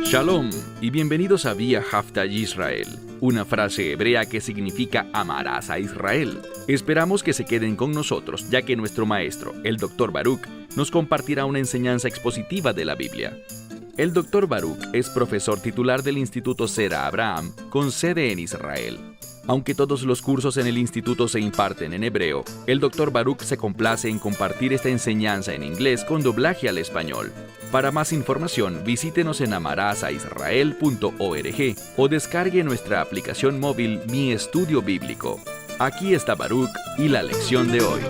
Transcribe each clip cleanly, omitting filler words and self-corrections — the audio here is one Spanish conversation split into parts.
Shalom y bienvenidos a Vía Haftaj Israel, una frase hebrea que significa amarás a Israel. Esperamos que se queden con nosotros, ya que nuestro maestro, el Dr. Baruch, nos compartirá una enseñanza expositiva de la Biblia. El Dr. Baruch es profesor titular del Instituto Zera Abraham, con sede en Israel. Aunque todos los cursos en el instituto se imparten en hebreo, el Dr. Baruch se complace en compartir esta enseñanza en inglés con doblaje al español. Para más información, visítenos en amarasaisrael.org o descargue nuestra aplicación móvil Mi Estudio Bíblico. Aquí está Baruch y la lección de hoy.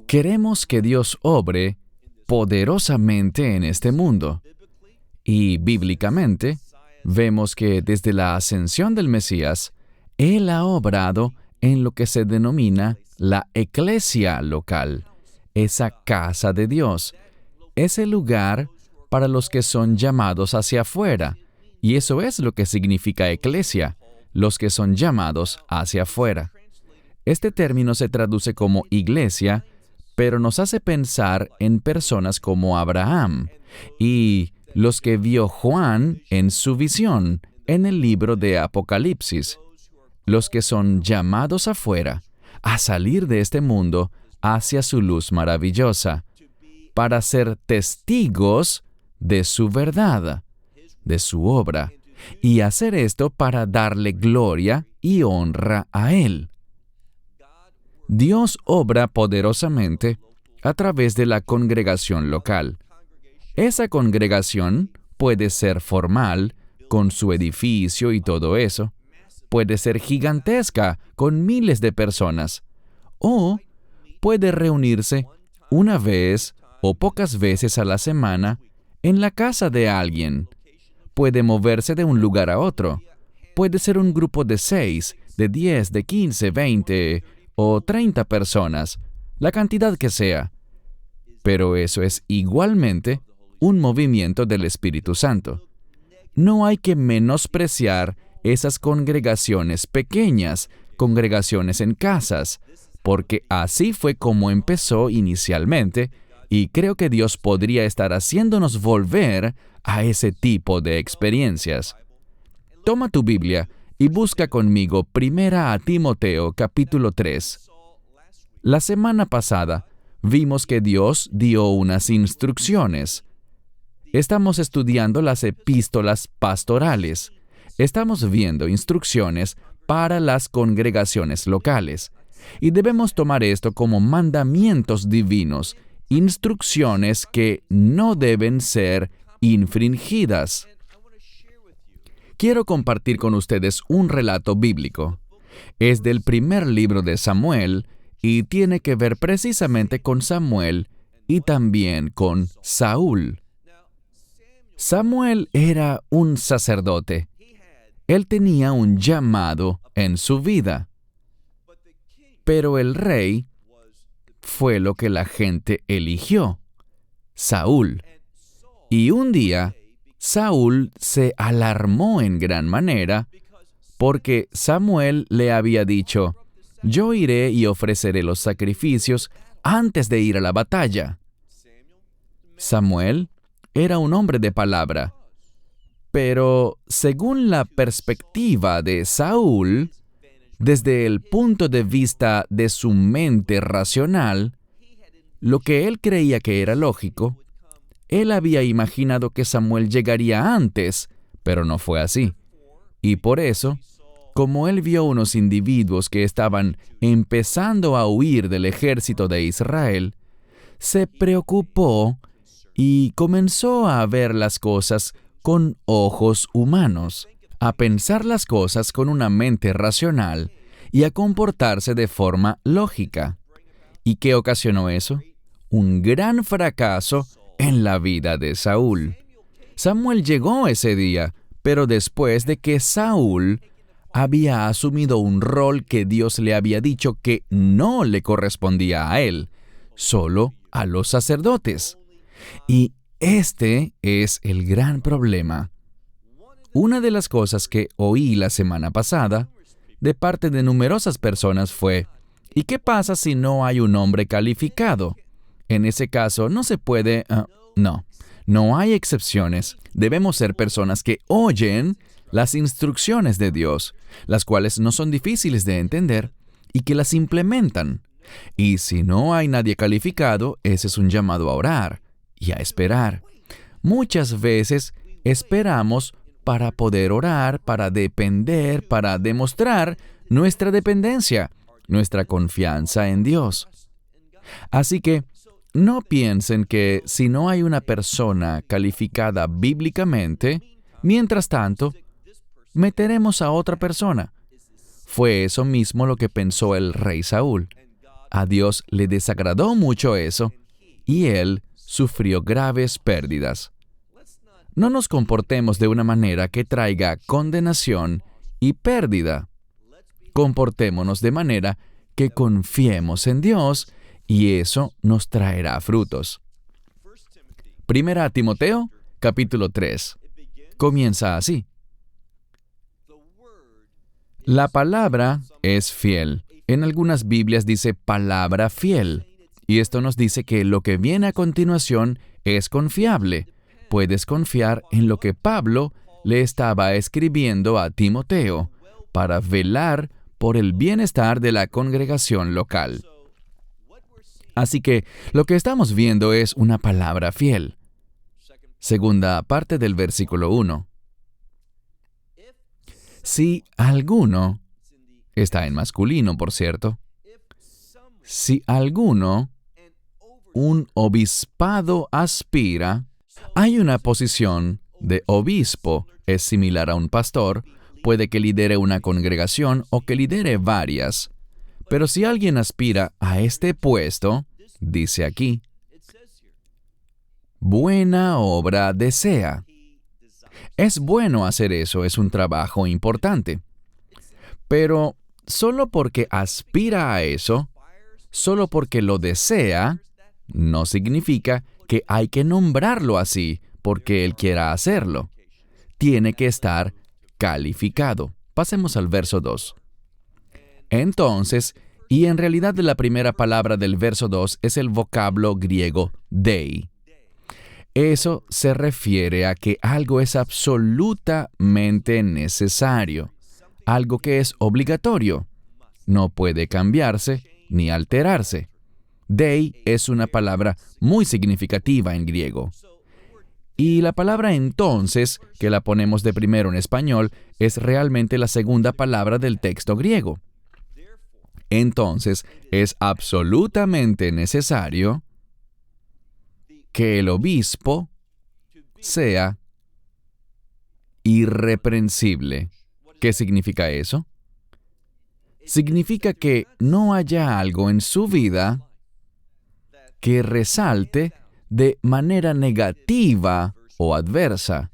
Queremos que Dios obre poderosamente en este mundo. Y bíblicamente, vemos que desde la ascensión del Mesías, Él ha obrado en lo que se denomina la eclesia local, esa casa de Dios, ese lugar para los que son llamados hacia afuera. Y eso es lo que significa eclesia, los que son llamados hacia afuera. Este término se traduce como iglesia, pero nos hace pensar en personas como Abraham y los que vio Juan en su visión en el libro de Apocalipsis, los que son llamados afuera, a salir de este mundo hacia su luz maravillosa, para ser testigos de su verdad, de su obra, y hacer esto para darle gloria y honra a Él. Dios obra poderosamente a través de la congregación local. Esa congregación puede ser formal, con su edificio y todo eso. Puede ser gigantesca, con miles de personas. O puede reunirse una vez o pocas veces a la semana en la casa de alguien. Puede moverse de un lugar a otro. Puede ser un grupo de 6, de 10, de 15, 20 o 30 personas, la cantidad que sea. Pero eso es igualmente un movimiento del Espíritu Santo. No hay que menospreciar esas congregaciones pequeñas, congregaciones en casas, porque así fue como empezó inicialmente, y creo que Dios podría estar haciéndonos volver a ese tipo de experiencias. Toma tu Biblia y busca conmigo 1 Timoteo capítulo 3. La semana pasada vimos que Dios dio unas instrucciones. Estamos estudiando las epístolas pastorales. Estamos viendo instrucciones para las congregaciones locales. Y debemos tomar esto como mandamientos divinos, instrucciones que no deben ser infringidas. Quiero compartir con ustedes un relato bíblico. Es del primer libro de Samuel y tiene que ver precisamente con Samuel y también con Saúl. Samuel era un sacerdote. Él tenía un llamado en su vida. Pero el rey fue lo que la gente eligió, Saúl. Y un día, Saúl se alarmó en gran manera porque Samuel le había dicho: «Yo iré y ofreceré los sacrificios antes de ir a la batalla». Samuel era un hombre de palabra, pero según la perspectiva de Saúl, desde el punto de vista de su mente racional, lo que él creía que era lógico, él había imaginado que Samuel llegaría antes, pero no fue así. Y por eso, como él vio unos individuos que estaban empezando a huir del ejército de Israel, se preocupó y comenzó a ver las cosas con ojos humanos, a pensar las cosas con una mente racional y a comportarse de forma lógica. ¿Y qué ocasionó eso? Un gran fracaso en la vida de Saúl. Samuel llegó ese día, pero después de que Saúl había asumido un rol que Dios le había dicho que no le correspondía a él, solo a los sacerdotes. Y este es el gran problema. Una de las cosas que oí la semana pasada de parte de numerosas personas fue: ¿y qué pasa si no hay un hombre calificado? En ese caso, no se puede... No hay excepciones. Debemos ser personas que oyen las instrucciones de Dios, las cuales no son difíciles de entender, y que las implementan. Y si no hay nadie calificado, ese es un llamado a orar y a esperar. Muchas veces esperamos para poder orar, para depender, para demostrar nuestra dependencia, nuestra confianza en Dios. Así que no piensen que si no hay una persona calificada bíblicamente, mientras tanto, meteremos a otra persona. Fue eso mismo lo que pensó el rey Saúl. A Dios le desagradó mucho eso, y él sufrió graves pérdidas. No nos comportemos de una manera que traiga condenación y pérdida. Comportémonos de manera que confiemos en Dios, y eso nos traerá frutos. Primera a Timoteo, capítulo 3. Comienza así. La palabra es fiel. En algunas Biblias dice palabra fiel. Y esto nos dice que lo que viene a continuación es confiable. Puedes confiar en lo que Pablo le estaba escribiendo a Timoteo para velar por el bienestar de la congregación local. Así que lo que estamos viendo es una palabra fiel. Segunda parte del versículo 1. Si alguno, está en masculino, por cierto, si alguno, un obispado aspira, hay una posición de obispo, es similar a un pastor, puede que lidere una congregación o que lidere varias. Pero si alguien aspira a este puesto, dice aquí, buena obra desea. Es bueno hacer eso, es un trabajo importante. Pero solo porque aspira a eso, solo porque lo desea, no significa que hay que nombrarlo así porque él quiera hacerlo. Tiene que estar calificado. Pasemos al verso 2. Entonces, y en realidad la primera palabra del verso 2 es el vocablo griego dei. Eso se refiere a que algo es absolutamente necesario, algo que es obligatorio. No puede cambiarse ni alterarse. Dei es una palabra muy significativa en griego. Y la palabra entonces, que la ponemos de primero en español, es realmente la segunda palabra del texto griego. Entonces, es absolutamente necesario que el obispo sea irreprensible. ¿Qué significa eso? Significa que no haya algo en su vida que resalte de manera negativa o adversa.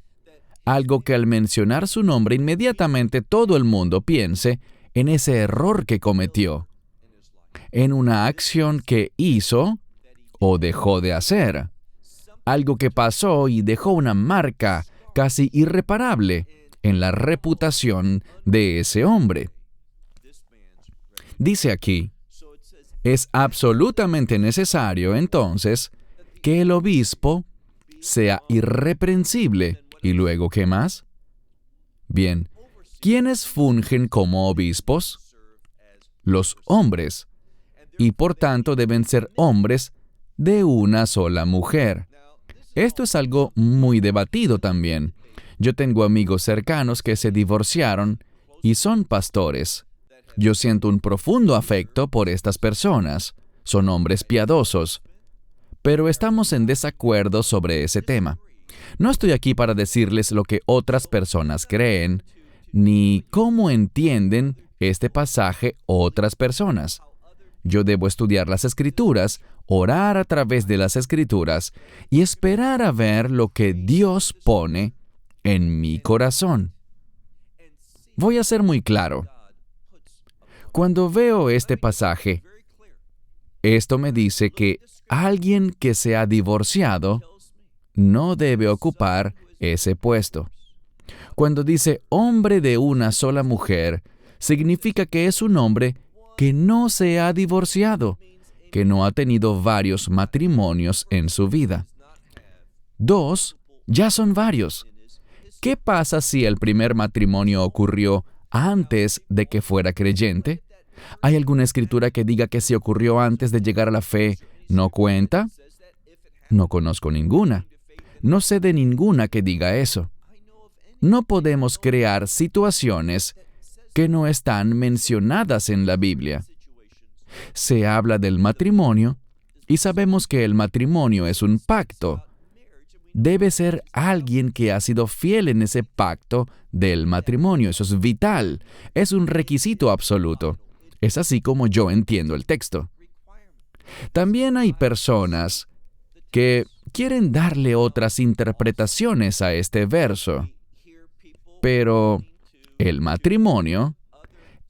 Algo que al mencionar su nombre inmediatamente todo el mundo piense en ese error que cometió, en una acción que hizo o dejó de hacer. Algo que pasó y dejó una marca casi irreparable en la reputación de ese hombre. Dice aquí, es absolutamente necesario, entonces, que el obispo sea irreprensible. ¿Y luego qué más? Bien, ¿quiénes fungen como obispos? Los hombres. Y por tanto deben ser hombres de una sola mujer. Esto es algo muy debatido también. Yo tengo amigos cercanos que se divorciaron y son pastores. Yo siento un profundo afecto por estas personas. Son hombres piadosos. Pero estamos en desacuerdo sobre ese tema. No estoy aquí para decirles lo que otras personas creen, ni cómo entienden este pasaje otras personas. Yo debo estudiar las Escrituras, orar a través de las Escrituras y esperar a ver lo que Dios pone en mi corazón. Voy a ser muy claro. Cuando veo este pasaje, esto me dice que alguien que se ha divorciado no debe ocupar ese puesto. Cuando dice hombre de una sola mujer, significa que es un hombre que no se ha divorciado, que no ha tenido varios matrimonios en su vida. 2 ya son varios. ¿Qué pasa si el primer matrimonio ocurrió antes de que fuera creyente? ¿Hay alguna escritura que diga que si ocurrió antes de llegar a la fe, no cuenta? No conozco ninguna. No sé de ninguna que diga eso. No podemos crear situaciones que no están mencionadas en la Biblia. Se habla del matrimonio y sabemos que el matrimonio es un pacto. Debe ser alguien que ha sido fiel en ese pacto del matrimonio. Eso es vital. Es un requisito absoluto. Es así como yo entiendo el texto. También hay personas que quieren darle otras interpretaciones a este verso. Pero el matrimonio,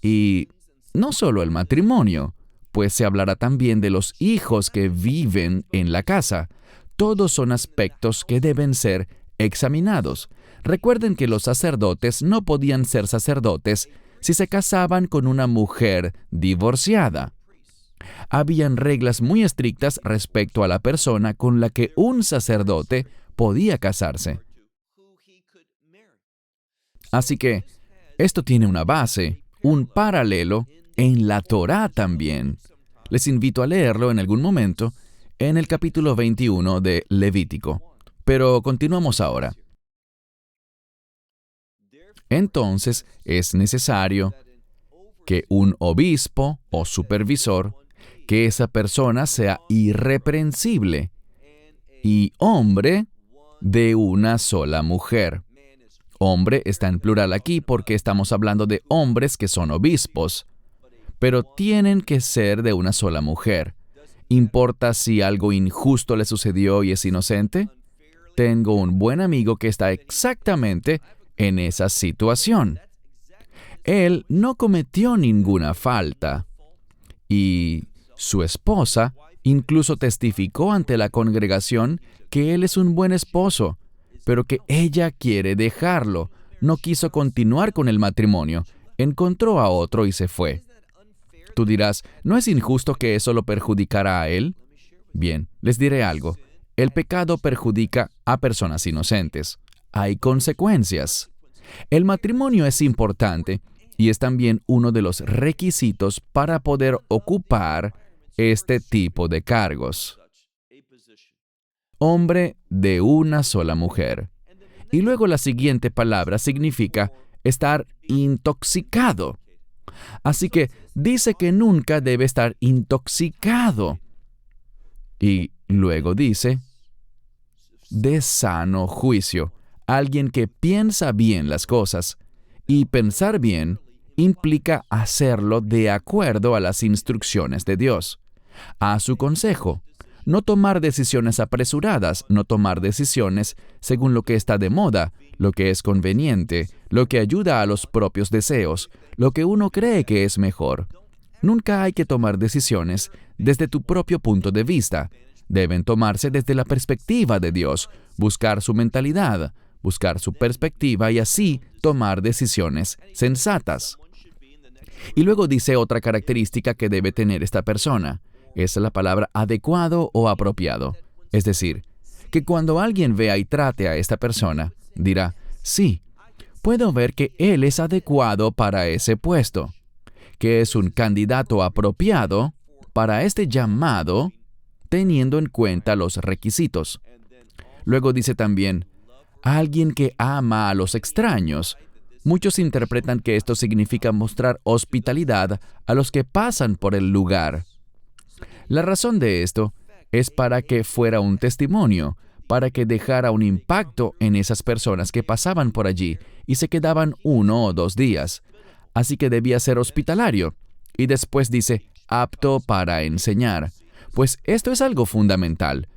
y no solo el matrimonio, pues se hablará también de los hijos que viven en la casa. Todos son aspectos que deben ser examinados. Recuerden que los sacerdotes no podían ser sacerdotes si se casaban con una mujer divorciada. Habían reglas muy estrictas respecto a la persona con la que un sacerdote podía casarse. Así que esto tiene una base, un paralelo en la Torá también. Les invito a leerlo en algún momento en el capítulo 21 de Levítico. Pero continuamos ahora. Entonces, es necesario que un obispo o supervisor, que esa persona sea irreprensible y hombre de una sola mujer. Hombre está en plural aquí porque estamos hablando de hombres que son obispos, pero tienen que ser de una sola mujer. ¿Importa si algo injusto le sucedió y es inocente? Tengo un buen amigo que está exactamente en esa situación. Él no cometió ninguna falta y su esposa incluso testificó ante la congregación que él es un buen esposo, pero que ella quiere dejarlo. No quiso continuar con el matrimonio, encontró a otro y se fue. Tú dirás, ¿no es injusto que eso lo perjudicara a él? Bien, les diré algo. El pecado perjudica a personas inocentes. Hay consecuencias. El matrimonio es importante y es también uno de los requisitos para poder ocupar este tipo de cargos. Hombre de una sola mujer. Y luego la siguiente palabra significa estar intoxicado. Así que dice que nunca debe estar intoxicado. Y luego dice, de sano juicio, alguien que piensa bien las cosas. Y pensar bien implica hacerlo de acuerdo a las instrucciones de Dios, a su consejo. No tomar decisiones apresuradas, no tomar decisiones según lo que está de moda, lo que es conveniente, lo que ayuda a los propios deseos, lo que uno cree que es mejor. Nunca hay que tomar decisiones desde tu propio punto de vista. Deben tomarse desde la perspectiva de Dios, buscar su mentalidad, buscar su perspectiva y así tomar decisiones sensatas. Y luego dice otra característica que debe tener esta persona. Es la palabra adecuado o apropiado. Es decir, que cuando alguien vea y trate a esta persona, dirá, sí, puedo ver que él es adecuado para ese puesto, que es un candidato apropiado para este llamado, teniendo en cuenta los requisitos. Luego dice también, alguien que ama a los extraños. Muchos interpretan que esto significa mostrar hospitalidad a los que pasan por el lugar. La razón de esto es para que fuera un testimonio, para que dejara un impacto en esas personas que pasaban por allí y se quedaban 1 o 2 días. Así que debía ser hospitalario. Y después dice, apto para enseñar. Pues esto es algo fundamental.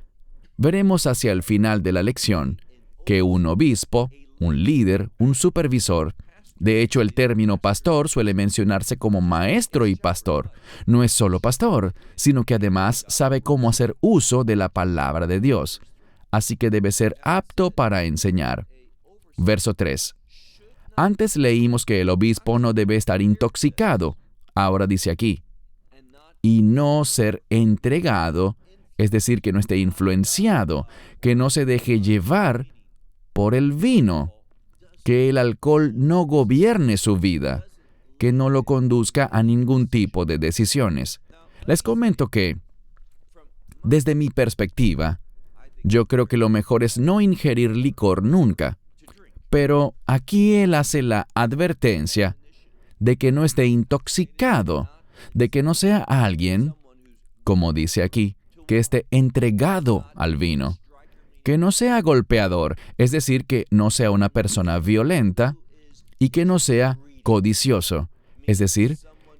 Veremos hacia el final de la lección que un obispo, un líder, un supervisor, de hecho el término pastor suele mencionarse como maestro y pastor. No es solo pastor, sino que además sabe cómo hacer uso de la palabra de Dios. Así que debe ser apto para enseñar. Verso 3. Antes leímos que el obispo no debe estar intoxicado. Ahora dice aquí, y no ser entregado es decir, que no esté influenciado, que no se deje llevar por el vino, que el alcohol no gobierne su vida, que no lo conduzca a ningún tipo de decisiones. Les comento que, desde mi perspectiva, yo creo que lo mejor es no ingerir licor nunca. Pero aquí él hace la advertencia de que no esté intoxicado, de que no sea alguien, como dice aquí, que esté entregado al vino, que no sea golpeador, es decir, que no sea una persona violenta, y que no sea codicioso, es decir,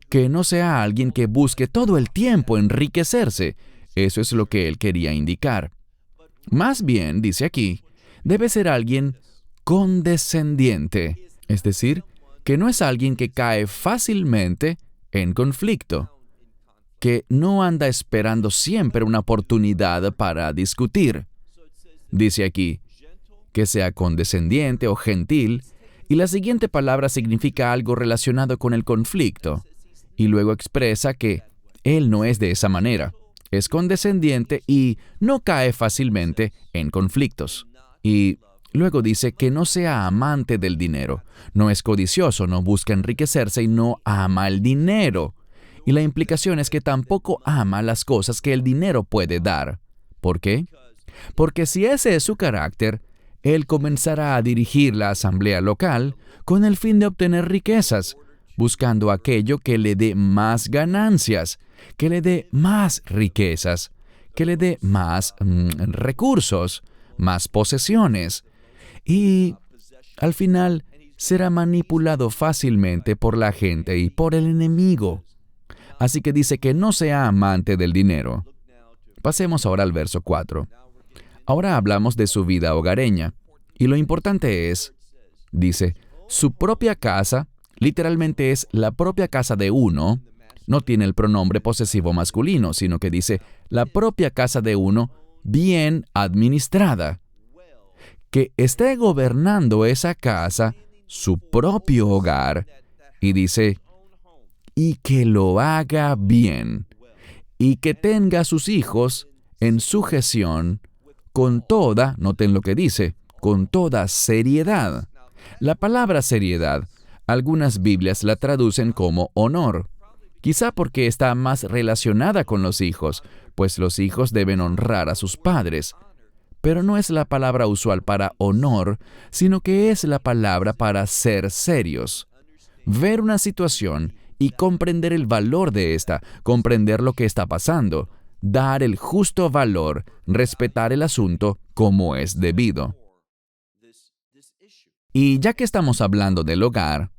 que no sea alguien que busque todo el tiempo enriquecerse. Eso es lo que él quería indicar. Más bien, dice aquí, debe ser alguien condescendiente, es decir, que no es alguien que cae fácilmente en conflicto, que no anda esperando siempre una oportunidad para discutir. Dice aquí, que sea condescendiente o gentil, y la siguiente palabra significa algo relacionado con el conflicto, y luego expresa que él no es de esa manera. Es condescendiente y no cae fácilmente en conflictos. Y luego dice que no sea amante del dinero. No es codicioso, no busca enriquecerse y no ama el dinero. Y la implicación es que tampoco ama las cosas que el dinero puede dar. ¿Por qué? Porque si ese es su carácter, él comenzará a dirigir la asamblea local con el fin de obtener riquezas, buscando aquello que le dé más ganancias, que le dé más riquezas, que le dé más recursos, más posesiones. Y al final será manipulado fácilmente por la gente y por el enemigo. Así que dice que no sea amante del dinero. Pasemos ahora al verso 4. Ahora hablamos de su vida hogareña. Y lo importante es, dice, su propia casa, literalmente es la propia casa de uno, no tiene el pronombre posesivo masculino, sino que dice la propia casa de uno bien administrada. Que esté gobernando esa casa, su propio hogar, y dice, y que lo haga bien, y que tenga a sus hijos en sujeción con toda, noten lo que dice, con toda seriedad. La palabra seriedad, algunas Biblias la traducen como honor, quizá porque está más relacionada con los hijos, pues los hijos deben honrar a sus padres. Pero no es la palabra usual para honor, sino que es la palabra para ser serios. Ver una situación y comprender el valor de esta, comprender lo que está pasando, dar el justo valor, respetar el asunto como es debido. Y ya que estamos hablando del hogar,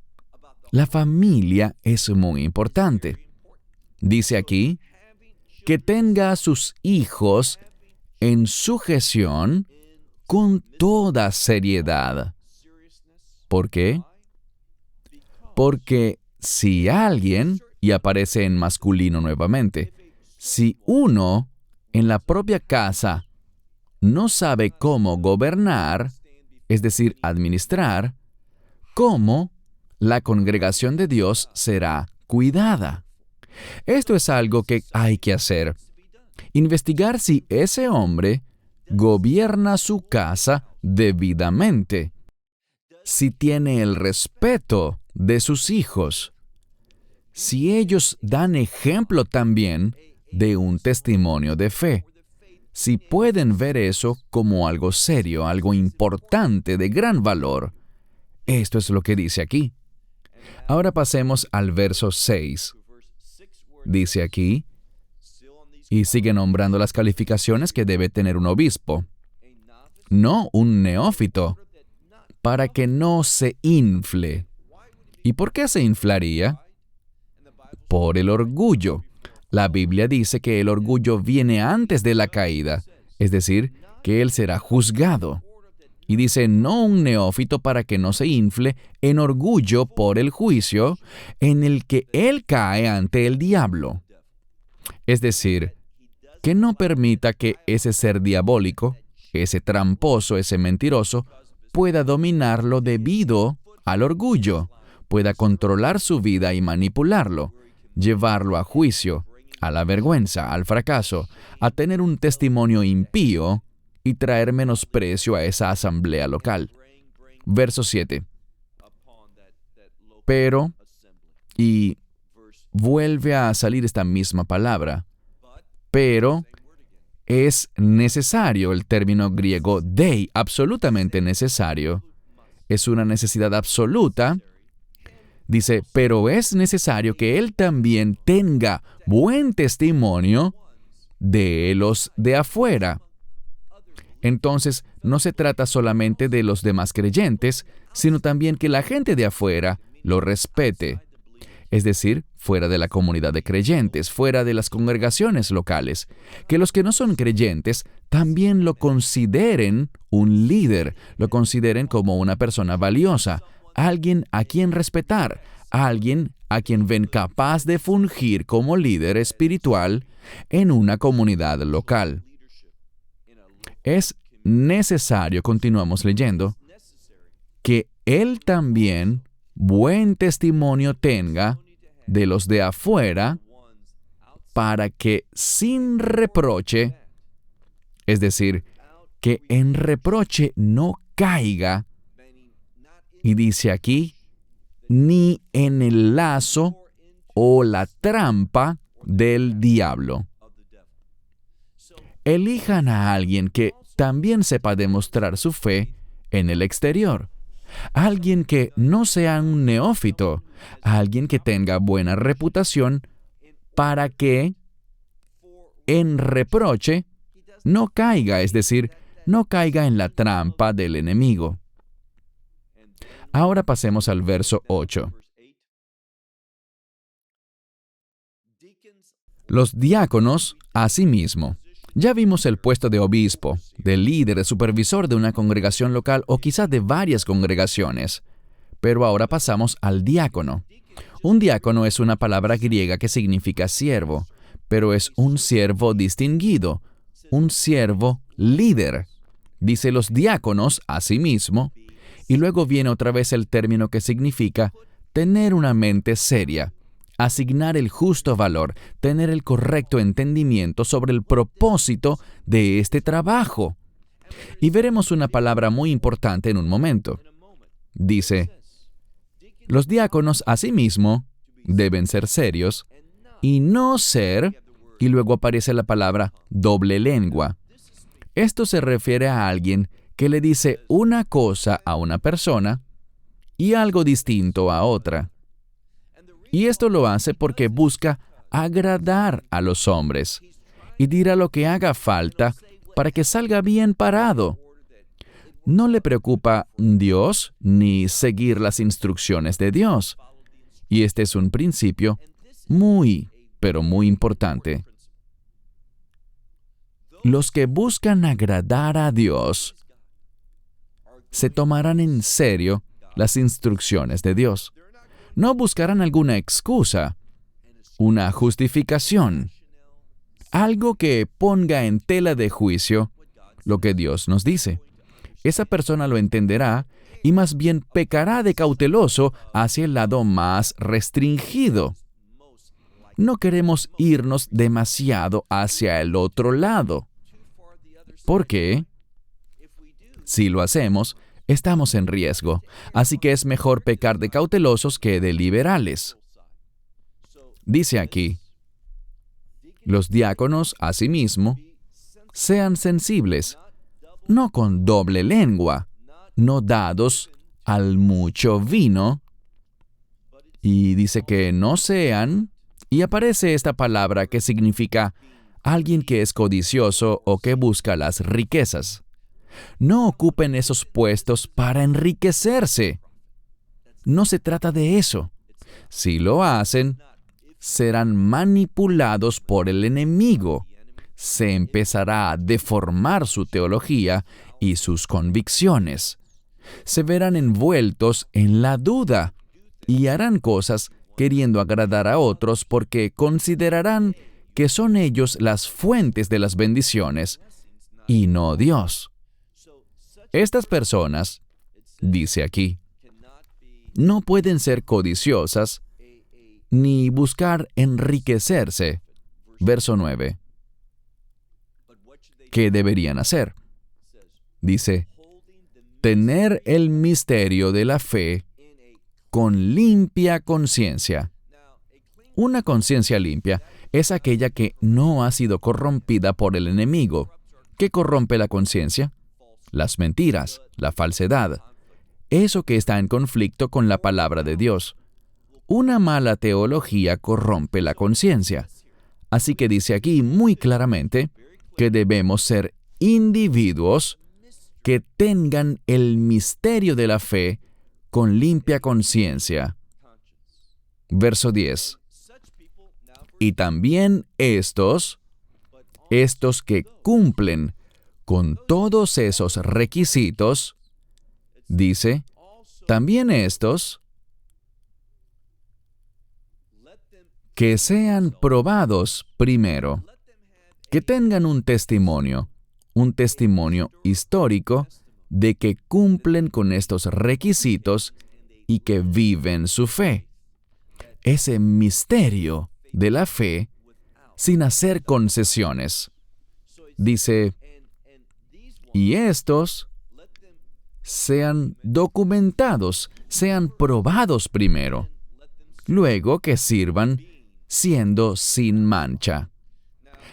la familia es muy importante. Dice aquí, que tenga a sus hijos en sujeción con toda seriedad. ¿Por qué? Porque si alguien, y aparece en masculino nuevamente, si uno en la propia casa no sabe cómo gobernar, es decir, administrar, ¿cómo la congregación de Dios será cuidada? Esto es algo que hay que hacer. Investigar si ese hombre gobierna su casa debidamente, si tiene el respeto de sus hijos, si ellos dan ejemplo también de un testimonio de fe, si pueden ver eso como algo serio, algo importante, de gran valor. Esto es lo que dice aquí. Ahora pasemos al verso 6. Dice aquí, y sigue nombrando las calificaciones que debe tener un obispo. No un neófito, para que no se infle. ¿Y por qué se inflaría? Por el orgullo. La Biblia dice que el orgullo viene antes de la caída, es decir, que él será juzgado. Y dice, no un neófito para que no se infle en orgullo por el juicio en el que él cae ante el diablo. Es decir, que no permita que ese ser diabólico, ese tramposo, ese mentiroso, pueda dominarlo debido al orgullo, pueda controlar su vida y manipularlo, llevarlo a juicio, a la vergüenza, al fracaso, a tener un testimonio impío y traer menosprecio a esa asamblea local. Verso 7. Pero, y vuelve a salir esta misma palabra, pero es necesario, el término griego dei, absolutamente necesario. Es una necesidad absoluta. Dice, pero es necesario que él también tenga buen testimonio de los de afuera. Entonces, no se trata solamente de los demás creyentes, sino también que la gente de afuera lo respete. Es decir, fuera de la comunidad de creyentes, fuera de las congregaciones locales. Que los que no son creyentes también lo consideren un líder, lo consideren como una persona valiosa, alguien a quien respetar, alguien a quien ven capaz de fungir como líder espiritual en una comunidad local. Es necesario, continuamos leyendo, que él también buen testimonio tenga de los de afuera para que sin reproche, es decir, que en reproche no caiga, y dice aquí, ni en el lazo o la trampa del diablo. Elijan a alguien que también sepa demostrar su fe en el exterior. Alguien que no sea un neófito, alguien que tenga buena reputación para que en reproche no caiga, es decir, no caiga en la trampa del enemigo. Ahora pasemos al verso 8. Los diáconos, asimismo. Ya vimos el puesto de obispo, de líder, de supervisor de una congregación local o quizás de varias congregaciones. Pero ahora pasamos al diácono. Un diácono es una palabra griega que significa siervo, pero es un siervo distinguido, un siervo líder. Dice los diáconos asimismo, y luego viene otra vez el término que significa tener una mente seria, asignar el justo valor, tener el correcto entendimiento sobre el propósito de este trabajo. Y veremos una palabra muy importante en un momento. Dice, los diáconos asimismo deben ser serios y no ser, y luego aparece la palabra doble lengua. Esto se refiere a alguien que le dice una cosa a una persona y algo distinto a otra. Y esto lo hace porque busca agradar a los hombres y dirá lo que haga falta para que salga bien parado. No le preocupa Dios ni seguir las instrucciones de Dios. Y este es un principio muy, pero muy importante. Los que buscan agradar a Dios se tomarán en serio las instrucciones de Dios. No buscarán alguna excusa, una justificación, algo que ponga en tela de juicio lo que Dios nos dice. Esa persona lo entenderá y más bien pecará de cauteloso hacia el lado más restringido. No queremos irnos demasiado hacia el otro lado. ¿Por qué? Si lo hacemos, estamos en riesgo, así que es mejor pecar de cautelosos que de liberales. Dice aquí, los diáconos, asimismo, sean sensibles, no con doble lengua, no dados al mucho vino, y dice que no sean, y aparece esta palabra que significa alguien que es codicioso o que busca las riquezas. No ocupen esos puestos para enriquecerse. No se trata de eso. Si lo hacen, serán manipulados por el enemigo. Se empezará a deformar su teología y sus convicciones. Se verán envueltos en la duda y harán cosas queriendo agradar a otros porque considerarán que son ellos las fuentes de las bendiciones y no Dios. Estas personas, dice aquí, no pueden ser codiciosas ni buscar enriquecerse. verso 9. ¿Qué deberían hacer? Dice, tener el misterio de la fe con limpia conciencia. Una conciencia limpia es aquella que no ha sido corrompida por el enemigo. ¿Qué corrompe la conciencia? Las mentiras, la falsedad. Eso que está en conflicto con la palabra de Dios. Una mala teología corrompe la conciencia. Así que dice aquí muy claramente que debemos ser individuos que tengan el misterio de la fe con limpia conciencia. Verso 10. Y también estos que cumplen con todos esos requisitos, dice, también estos que sean probados primero, que tengan un testimonio histórico de que cumplen con estos requisitos y que viven su fe. Ese misterio de la fe sin hacer concesiones. Dice, y estos sean documentados, sean probados primero, luego que sirvan siendo sin mancha.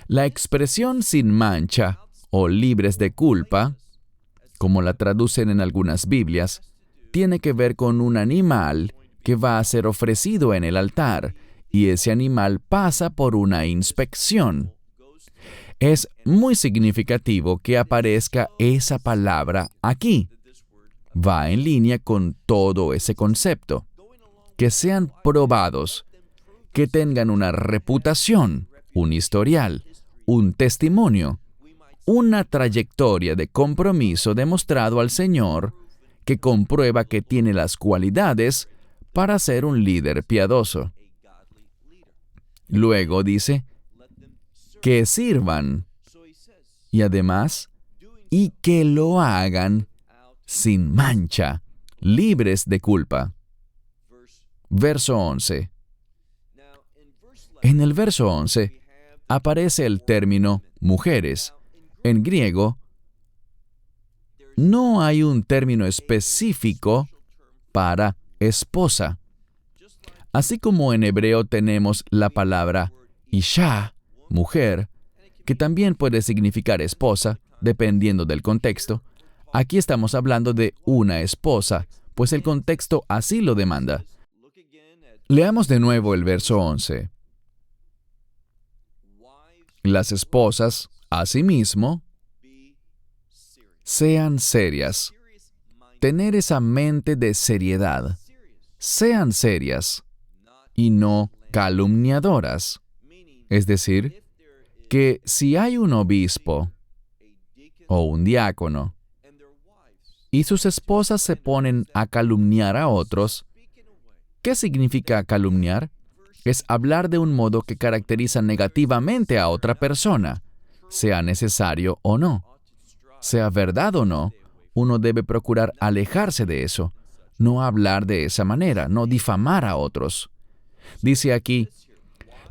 La expresión sin mancha o libres de culpa, como la traducen en algunas Biblias, tiene que ver con un animal que va a ser ofrecido en el altar, y ese animal pasa por una inspección. Es muy significativo que aparezca esa palabra aquí. Va en línea con todo ese concepto. Que sean probados, que tengan una reputación, un historial, un testimonio, una trayectoria de compromiso demostrado al Señor que comprueba que tiene las cualidades para ser un líder piadoso. Luego dice, que sirvan, y además, y que lo hagan sin mancha, libres de culpa. Verso 11. En el verso 11 aparece el término mujeres. En griego, no hay un término específico para esposa. Así como en hebreo tenemos la palabra isha, mujer, que también puede significar esposa, dependiendo del contexto, aquí estamos hablando de una esposa, pues el contexto así lo demanda. Leamos de nuevo el verso 11. Las esposas, asimismo, sean serias. Tener esa mente de seriedad. Sean serias y no calumniadoras. Es decir, que si hay un obispo o un diácono y sus esposas se ponen a calumniar a otros, ¿qué significa calumniar? Es hablar de un modo que caracteriza negativamente a otra persona, sea necesario o no. Sea verdad o no, uno debe procurar alejarse de eso, no hablar de esa manera, no difamar a otros. Dice aquí,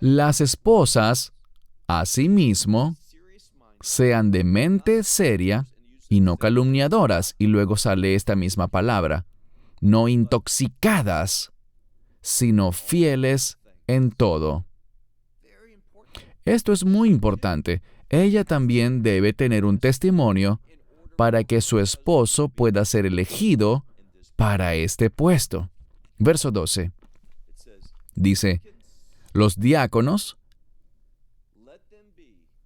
las esposas, asimismo, sean de mente seria y no calumniadoras, y luego sale esta misma palabra, no intoxicadas, sino fieles en todo. Esto es muy importante. Ella también debe tener un testimonio para que su esposo pueda ser elegido para este puesto. Verso 12. Dice, los diáconos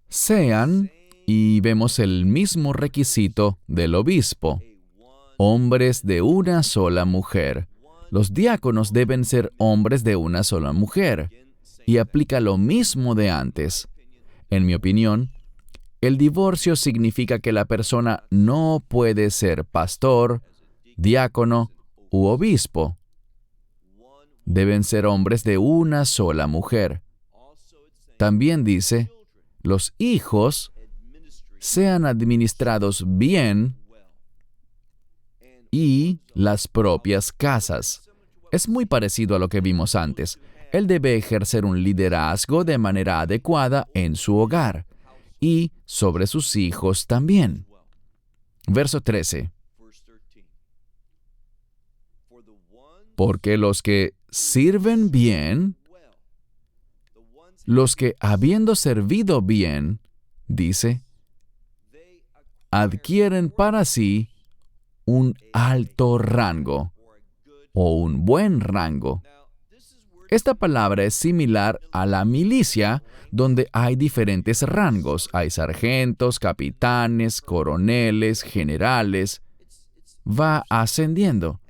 sean, y vemos el mismo requisito del obispo, hombres de una sola mujer. Los diáconos deben ser hombres de una sola mujer, y aplica lo mismo de antes. En mi opinión, el divorcio significa que la persona no puede ser pastor, diácono u obispo. Deben ser hombres de una sola mujer. También dice, los hijos sean administrados bien y las propias casas. Es muy parecido a lo que vimos antes. Él debe ejercer un liderazgo de manera adecuada en su hogar y sobre sus hijos también. Verso 13. Porque los que sirven bien, los que habiendo servido bien, dice, adquieren para sí un alto rango o un buen rango. Esta palabra es similar a la milicia, donde hay diferentes rangos. Hay sargentos, capitanes, coroneles, generales. Va ascendiendo.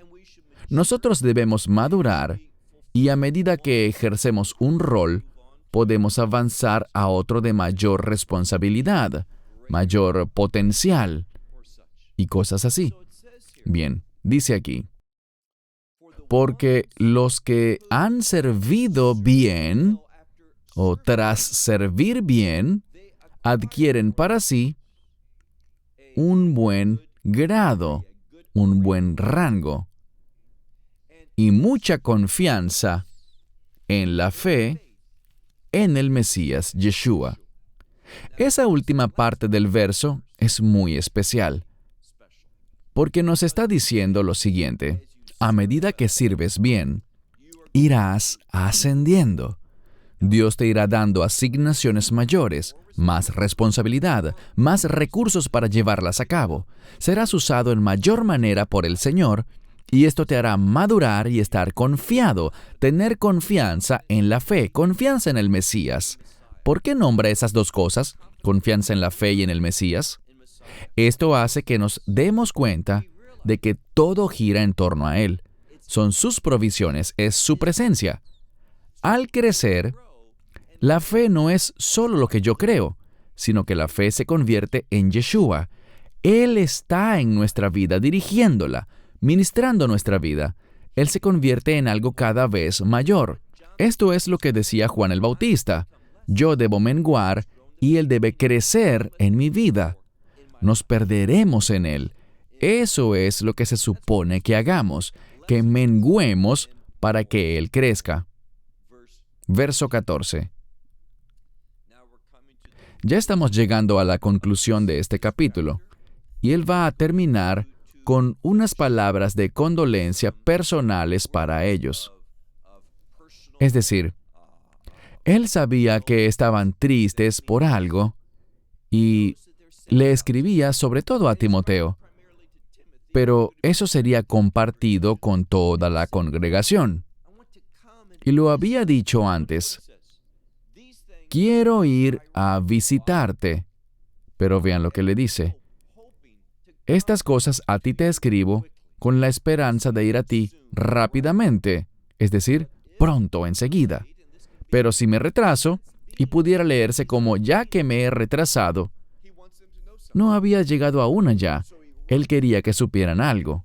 Nosotros debemos madurar y a medida que ejercemos un rol, podemos avanzar a otro de mayor responsabilidad, mayor potencial y cosas así. Bien, dice aquí, porque los que han servido bien, o tras servir bien, adquieren para sí un buen grado, un buen rango y mucha confianza en la fe en el Mesías Yeshua. Esa última parte del verso es muy especial, porque nos está diciendo lo siguiente: a medida que sirves bien, irás ascendiendo. Dios te irá dando asignaciones mayores, más responsabilidad, más recursos para llevarlas a cabo. Serás usado en mayor manera por el Señor, y esto te hará madurar y estar confiado, tener confianza en la fe, confianza en el Mesías. ¿Por qué nombra esas dos cosas, confianza en la fe y en el Mesías? Esto hace que nos demos cuenta de que todo gira en torno a Él. Son sus provisiones, es su presencia. Al crecer, la fe no es solo lo que yo creo, sino que la fe se convierte en Yeshua. Él está en nuestra vida dirigiéndola, ministrando nuestra vida. Él se convierte en algo cada vez mayor. Esto es lo que decía Juan el Bautista: yo debo menguar y Él debe crecer en mi vida. Nos perderemos en Él. Eso es lo que se supone que hagamos, que menguemos para que Él crezca. Verso 14. Ya estamos llegando a la conclusión de este capítulo, y él va a terminar con unas palabras de condolencia personales para ellos. Es decir, él sabía que estaban tristes por algo, y le escribía sobre todo a Timoteo, pero eso sería compartido con toda la congregación. Y lo había dicho antes: quiero ir a visitarte. Pero vean lo que le dice: estas cosas a ti te escribo con la esperanza de ir a ti rápidamente, es decir, pronto, enseguida. Pero si me retraso, y pudiera leerse como ya que me he retrasado, no había llegado aún allá. Él quería que supieran algo.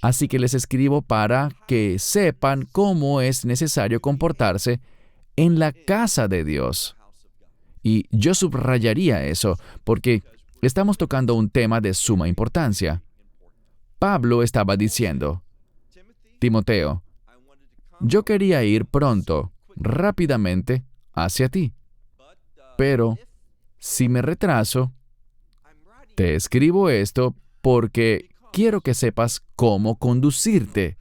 Así que les escribo para que sepan cómo es necesario comportarse en la casa de Dios. Y yo subrayaría eso, porque estamos tocando un tema de suma importancia. Pablo estaba diciendo: Timoteo, yo quería ir pronto, rápidamente, hacia ti. Pero, si me retraso, te escribo esto porque quiero que sepas cómo conducirte,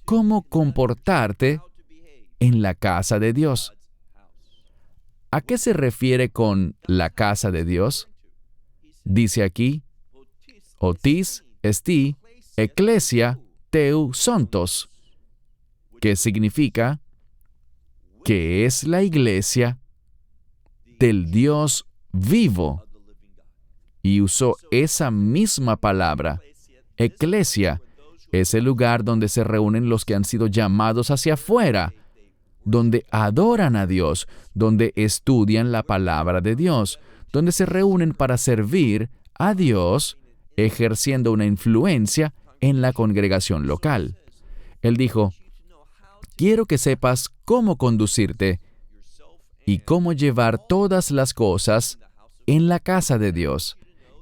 cómo comportarte en la casa de Dios. ¿A qué se refiere con la casa de Dios? Dice aquí: otis, esti, ecclesia, teu sontos, que significa que es la iglesia del Dios vivo. Y usó esa misma palabra. Eclesia es el lugar donde se reúnen los que han sido llamados hacia afuera, donde adoran a Dios, donde estudian la palabra de Dios, donde se reúnen para servir a Dios, ejerciendo una influencia en la congregación local. Él dijo: quiero que sepas cómo conducirte y cómo llevar todas las cosas en la casa de Dios.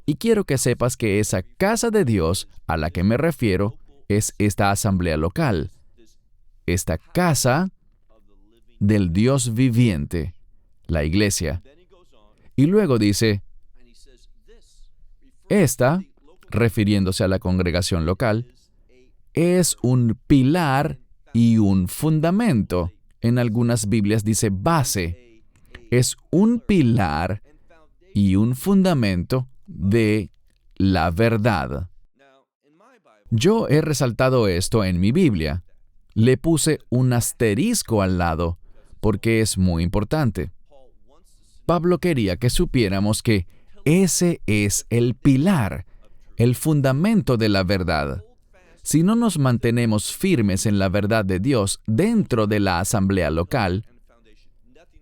Y quiero que sepas que esa casa de Dios a la que me refiero es esta asamblea local. Esta casa del Dios viviente, la iglesia. Y luego dice, esta, refiriéndose a la congregación local, es un pilar y un fundamento. En algunas Biblias dice base. Es un pilar y un fundamento de la verdad. Yo he resaltado esto en mi Biblia. Le puse un asterisco al lado porque es muy importante. Pablo quería que supiéramos que ese es el pilar, el fundamento de la verdad. Si no nos mantenemos firmes en la verdad de Dios dentro de la asamblea local,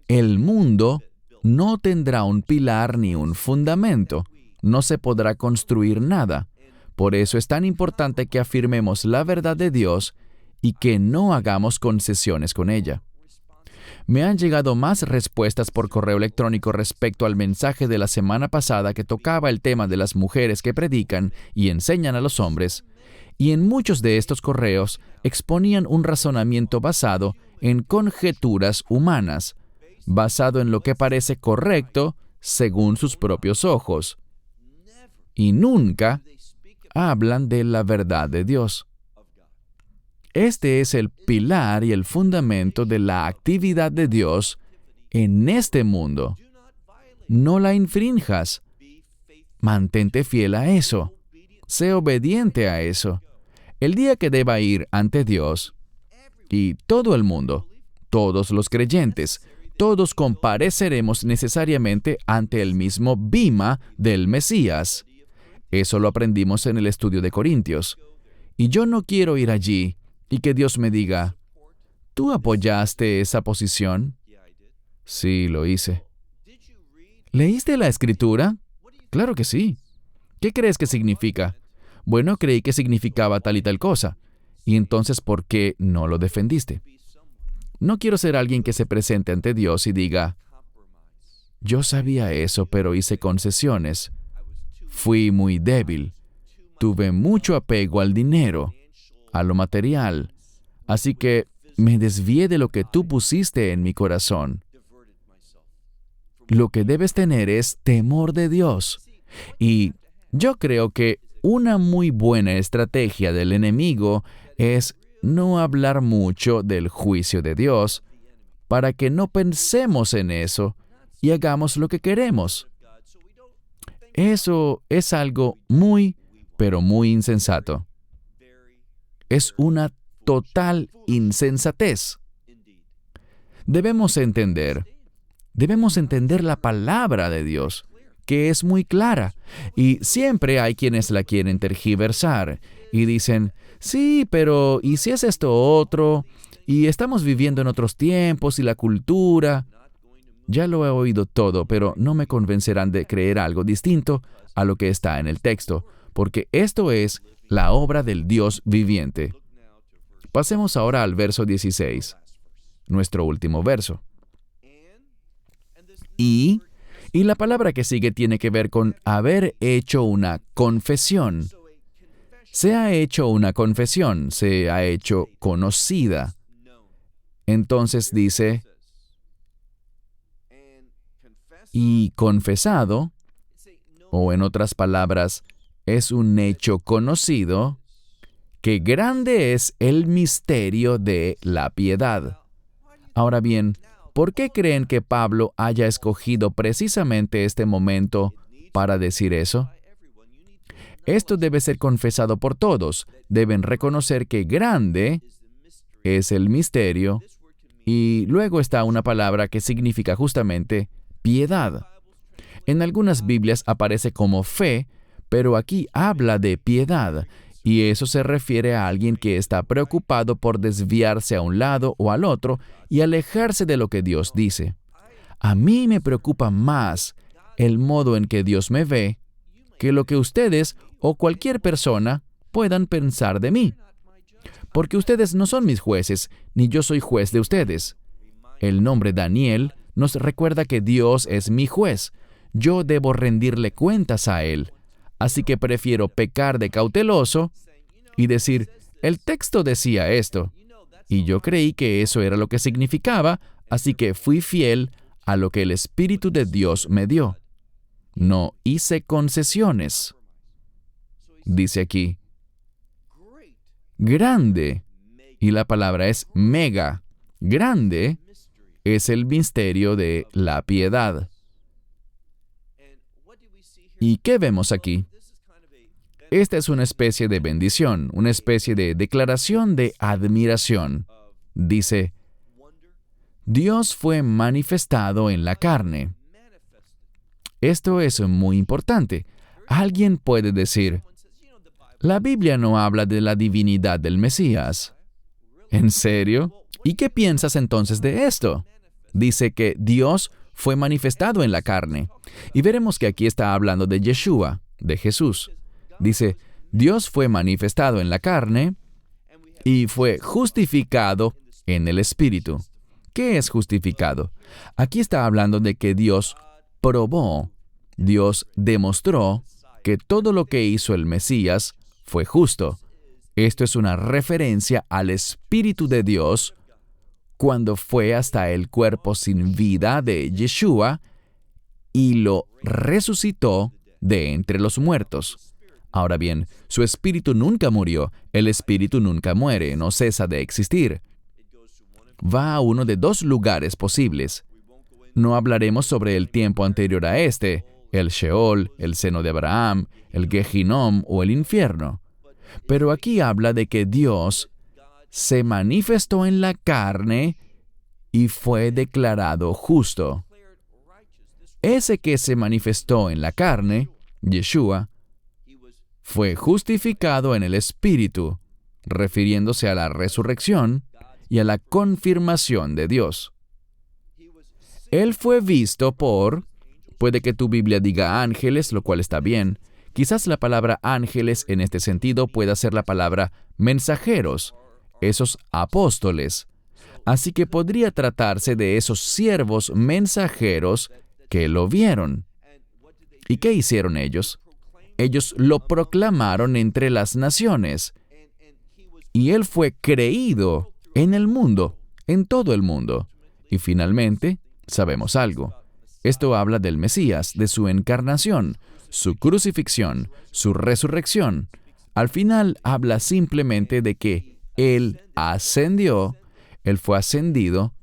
el mundo no tendrá un pilar ni un fundamento. No se podrá construir nada. Por eso es tan importante que afirmemos la verdad de Dios y que no hagamos concesiones con ella. Me han llegado más respuestas por correo electrónico respecto al mensaje de la semana pasada que tocaba el tema de las mujeres que predican y enseñan a los hombres, y en muchos de estos correos exponían un razonamiento basado en conjeturas humanas, basado en lo que parece correcto según sus propios ojos, y nunca hablan de la verdad de Dios. Este es el pilar y el fundamento de la actividad de Dios en este mundo. No la infrinjas. Mantente fiel a eso. Sé obediente a eso. El día que deba ir ante Dios, y todo el mundo, todos los creyentes, todos compareceremos necesariamente ante el mismo bima del Mesías. Eso lo aprendimos en el estudio de Corintios. Y yo no quiero ir allí y que Dios me diga, ¿tú apoyaste esa posición? Sí, lo hice. ¿Leíste la Escritura? Claro que sí. ¿Qué crees que significa? Bueno, creí que significaba tal y tal cosa. ¿Y entonces por qué no lo defendiste? No quiero ser alguien que se presente ante Dios y diga, yo sabía eso, pero hice concesiones. Fui muy débil. Tuve mucho apego al dinero, a lo material. Así que me desvié de lo que tú pusiste en mi corazón. Lo que debes tener es temor de Dios. Y yo creo que una muy buena estrategia del enemigo es no hablar mucho del juicio de Dios para que no pensemos en eso y hagamos lo que queremos. Eso es algo muy, pero muy insensato. Es una total insensatez. Debemos entender la palabra de Dios, que es muy clara. Y siempre hay quienes la quieren tergiversar y dicen, sí, pero ¿y si es esto otro? Y estamos viviendo en otros tiempos y la cultura. Ya lo he oído todo, pero no me convencerán de creer algo distinto a lo que está en el texto, porque esto es la obra del Dios viviente. Pasemos ahora al verso 16, nuestro último verso. Y la palabra que sigue tiene que ver con haber hecho una confesión. Se ha hecho una confesión, se ha hecho conocida. Entonces dice, y confesado, o en otras palabras, es un hecho conocido, que grande es el misterio de la piedad. Ahora bien, ¿por qué creen que Pablo haya escogido precisamente este momento para decir eso? Esto debe ser confesado por todos. Deben reconocer que grande es el misterio, y luego está una palabra que significa justamente piedad. En algunas Biblias aparece como fe, pero aquí habla de piedad, y eso se refiere a alguien que está preocupado por desviarse a un lado o al otro y alejarse de lo que Dios dice. A mí me preocupa más el modo en que Dios me ve que lo que ustedes o cualquier persona puedan pensar de mí. Porque ustedes no son mis jueces, ni yo soy juez de ustedes. El nombre Daniel nos recuerda que Dios es mi juez. Yo debo rendirle cuentas a Él. Así que prefiero pecar de cauteloso y decir, el texto decía esto, y yo creí que eso era lo que significaba, Así que fui fiel a lo que el Espíritu de Dios me dio. No hice concesiones. Dice aquí, grande, y la palabra es mega. Grande es el misterio de la piedad. ¿Y qué vemos aquí? Esta es una especie de bendición, una especie de declaración de admiración. Dice, Dios fue manifestado en la carne. Esto es muy importante. Alguien puede decir, la Biblia no habla de la divinidad del Mesías. ¿En serio? ¿Y qué piensas entonces de esto? Dice que Dios fue manifestado en la carne. Y veremos que aquí está hablando de Yeshua, de Jesús. Dice, Dios fue manifestado en la carne y fue justificado en el Espíritu. ¿Qué es justificado? Aquí está hablando de que Dios probó, Dios demostró que todo lo que hizo el Mesías fue justo. Esto es una referencia al Espíritu de Dios cuando fue hasta el cuerpo sin vida de Yeshua y lo resucitó de entre los muertos. Ahora bien, su espíritu nunca murió, el espíritu nunca muere, no cesa de existir. Va a uno de dos lugares posibles. No hablaremos sobre el tiempo anterior a este, el Sheol, el seno de Abraham, el Gehinom o el infierno. Pero aquí habla de que Dios se manifestó en la carne y fue declarado justo. Ese que se manifestó en la carne, Yeshua, fue justificado en el Espíritu, refiriéndose a la resurrección y a la confirmación de Dios. Él fue visto por, puede que tu Biblia diga ángeles, lo cual está bien. Quizás la palabra ángeles en este sentido pueda ser la palabra mensajeros, esos apóstoles. Así que podría tratarse de esos siervos mensajeros que lo vieron. ¿Y qué hicieron ellos? Ellos lo proclamaron entre las naciones. Y él fue creído en el mundo, en todo el mundo. Y finalmente, sabemos algo. Esto habla del Mesías, de su encarnación, su crucifixión, su resurrección. Al final habla simplemente de que Él ascendió, Él fue ascendido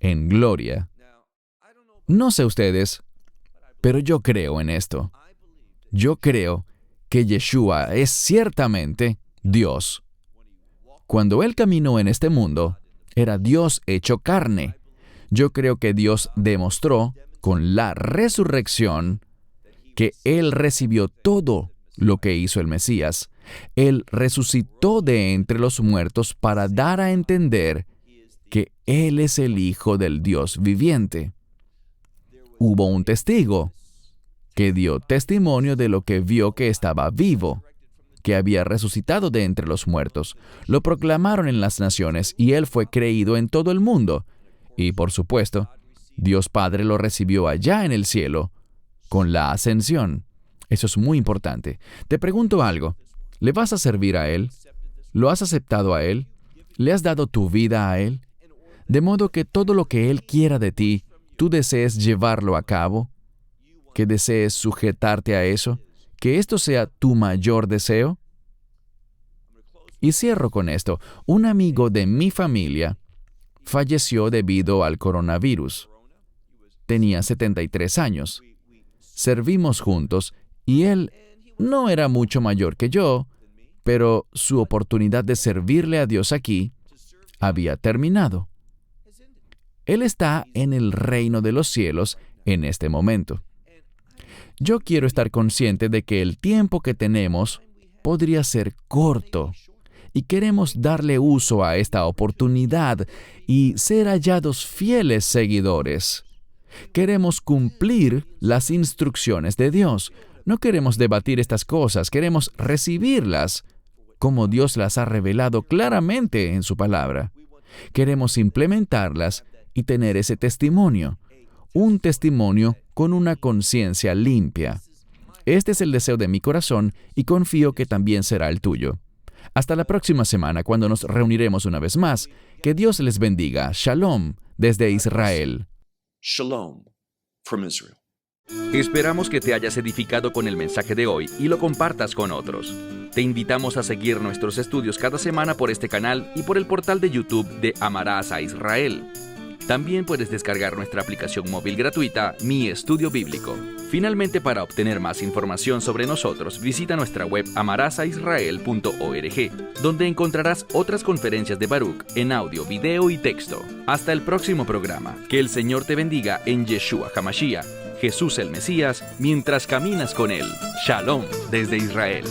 en gloria. No sé ustedes, pero yo creo en esto. Yo creo que Yeshua es ciertamente Dios. Cuando Él caminó en este mundo, era Dios hecho carne. Yo creo que Dios demostró con la resurrección que Él recibió todo lo que hizo el Mesías. Él resucitó de entre los muertos para dar a entender que Él es el Hijo del Dios viviente. Hubo un testigo que dio testimonio de lo que vio que estaba vivo, que había resucitado de entre los muertos. Lo proclamaron en las naciones y Él fue creído en todo el mundo. Y por supuesto, Dios Padre lo recibió allá en el cielo, con la ascensión. Eso es muy importante. Te pregunto algo. ¿Le vas a servir a Él? ¿Lo has aceptado a Él? ¿Le has dado tu vida a Él? De modo que todo lo que Él quiera de ti, tú desees llevarlo a cabo, que desees sujetarte a eso, que esto sea tu mayor deseo. Y cierro con esto. Un amigo de mi familia falleció debido al coronavirus. Tenía 73 años. Servimos juntos y él no era mucho mayor que yo, pero su oportunidad de servirle a Dios aquí había terminado. Él está en el reino de los cielos en este momento. Yo quiero estar consciente de que el tiempo que tenemos podría ser corto y queremos darle uso a esta oportunidad y ser hallados fieles seguidores. Queremos cumplir las instrucciones de Dios. No queremos debatir estas cosas, queremos recibirlas como Dios las ha revelado claramente en su palabra. Queremos implementarlas y tener ese testimonio, un testimonio con una conciencia limpia. Este es el deseo de mi corazón y confío que también será el tuyo. Hasta la próxima semana, cuando nos reuniremos una vez más. Que Dios les bendiga. Shalom desde Israel. Shalom from Israel. Esperamos que te hayas edificado con el mensaje de hoy y lo compartas con otros. Te invitamos a seguir nuestros estudios cada semana por este canal y por el portal de YouTube de Amarás a Israel. También puedes descargar nuestra aplicación móvil gratuita, Mi Estudio Bíblico. Finalmente, para obtener más información sobre nosotros, visita nuestra web amarasaisrael.org, donde encontrarás otras conferencias de Baruch en audio, video y texto. Hasta el próximo programa. Que el Señor te bendiga en Yeshua HaMashiach, Jesús el Mesías, mientras caminas con Él. Shalom desde Israel.